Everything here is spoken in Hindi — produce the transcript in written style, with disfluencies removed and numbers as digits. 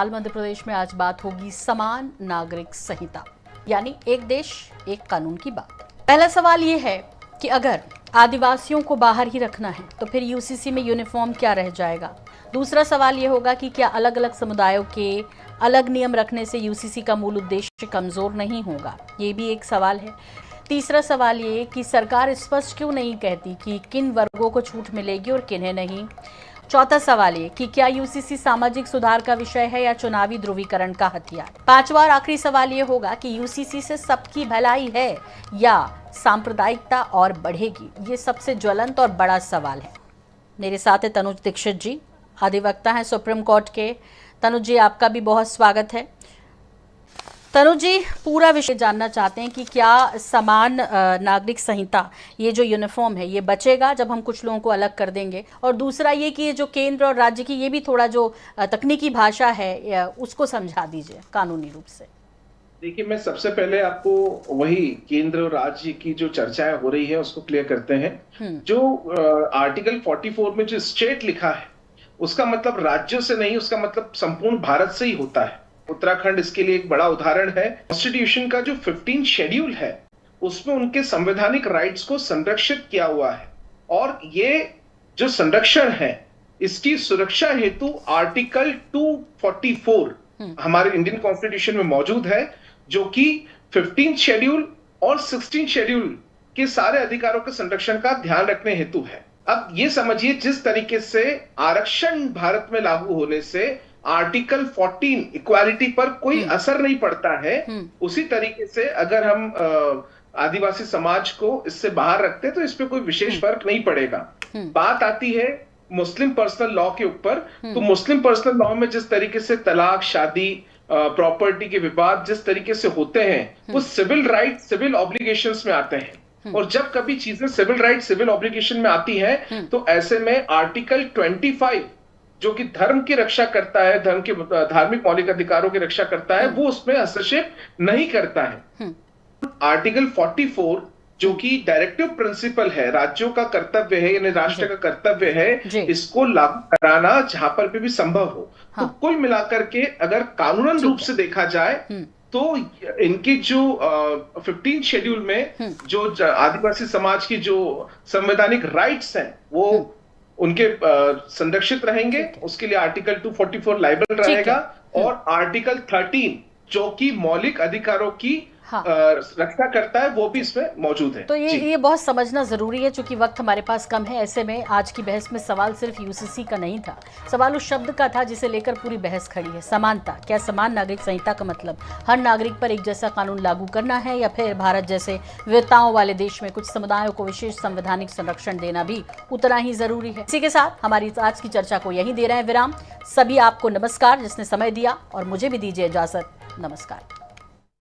मध्य प्रदेश में आज बात होगी समान नागरिक संहिता, यानी एक देश एक कानून की बात। पहला सवाल ये है कि अगर आदिवासियों को बाहर ही रखना है तो फिर यूसीसी में यूनिफॉर्म क्या रह जाएगा। दूसरा सवाल ये होगा कि क्या अलग अलग समुदायों के अलग नियम रखने से यूसीसी का मूल उद्देश्य कमजोर नहीं होगा, ये भी एक सवाल है। तीसरा सवाल ये कि सरकार स्पष्ट क्यों नहीं कहती कि किन वर्गों को छूट मिलेगी और किन्हें नहीं। चौथा सवाल ये कि क्या यूसीसी सामाजिक सुधार का विषय है या चुनावी ध्रुवीकरण का हथियार। पांचवा और आखिरी सवाल ये होगा कि यूसीसी से सबकी भलाई है या सांप्रदायिकता और बढ़ेगी। ये सबसे ज्वलंत और बड़ा सवाल है। मेरे साथ है तनुज दीक्षित जी, अधिवक्ता हैं सुप्रीम कोर्ट के। तनुज जी, आपका भी बहुत स्वागत है। तनुज जी, पूरा विषय जानना चाहते हैं कि क्या समान नागरिक संहिता, ये जो यूनिफॉर्म है, ये बचेगा जब हम कुछ लोगों को अलग कर देंगे, और दूसरा ये कि ये जो केंद्र और राज्य की, ये भी थोड़ा जो तकनीकी भाषा है उसको समझा दीजिए कानूनी रूप से। देखिए, मैं सबसे पहले आपको वही केंद्र और राज्य की जो चर्चाएं हो रही है उसको क्लियर करते हैं। जो आर्टिकल 44 में जो स्टेट लिखा है उसका मतलब राज्यों से नहीं, उसका मतलब संपूर्ण भारत से ही होता है। उत्तराखंड इसके लिए एक बड़ा उदाहरण है। कॉन्स्टिट्यूशन का जो 15 शेड्यूल है उसमें उनके संवैधानिक राइट्स को संरक्षित किया हुआ है, और ये जो संरक्षण है इसकी सुरक्षा हेतु आर्टिकल 244 हमारे इंडियन कॉन्स्टिट्यूशन में मौजूद है, जो कि 15 शेड्यूल और 16 शेड्यूल के सारे अधिकारों के संरक्षण का ध्यान रखने हेतु है। अब ये समझिए, जिस तरीके से आरक्षण भारत में लागू होने से आर्टिकल 14 इक्वालिटी पर कोई असर नहीं पड़ता है, उसी तरीके से अगर हम आदिवासी समाज को इससे बाहर रखते हैं तो इस पे कोई विशेष फर्क नहीं पड़ेगा। बात आती है मुस्लिम पर्सनल लॉ के ऊपर, तो मुस्लिम पर्सनल लॉ में जिस तरीके से तलाक, शादी, प्रॉपर्टी के विवाद जिस तरीके से होते हैं वो सिविल राइट, सिविल ऑब्लिगेशंस में आते हैं। और जब कभी चीजें सिविल राइट, सिविल ऑब्लिगेशन में आती हैं तो ऐसे में आर्टिकल 25 जो कि धर्म की रक्षा करता है, धर्म के धार्मिक मौलिक अधिकारों की रक्षा करता है, वो उसमें हस्तक्षेप नहीं करता है। आर्टिकल 44 जो कि डायरेक्टिव प्रिंसिपल है, राज्यों का कर्तव्य है, यानी राष्ट्र का कर्तव्य है इसको लागू कराना जहां पर भी संभव हो। तो कुल मिलाकर के अगर कानूनन रूप से देखा जाए तो इनकी जो 15 शेड्यूल में जो आदिवासी समाज की जो संवैधानिक राइट्स हैं वो उनके संरक्षित रहेंगे। उसके लिए आर्टिकल 244 लाइबल रहेगा, और आर्टिकल 13 जो कि मौलिक अधिकारों की रक्षा करता है वो भी इसमें मौजूद है। तो ये बहुत समझना जरूरी है, क्योंकि वक्त हमारे पास कम है। ऐसे में आज की बहस में सवाल सिर्फ यूसीसी का नहीं था, सवाल उस शब्द का था जिसे लेकर पूरी बहस खड़ी है, समानता। क्या समान नागरिक संहिता का मतलब हर नागरिक पर एक जैसा कानून लागू करना है, या फिर भारत जैसे विविधताओं वाले देश में कुछ समुदायों को विशेष संवैधानिक संरक्षण देना भी उतना ही जरूरी है। इसी के साथ हमारी आज की चर्चा को यहीं दे रहे हैं विराम। सभी आपको नमस्कार जिसने समय दिया, और मुझे भी दीजिए इजाजत। नमस्कार।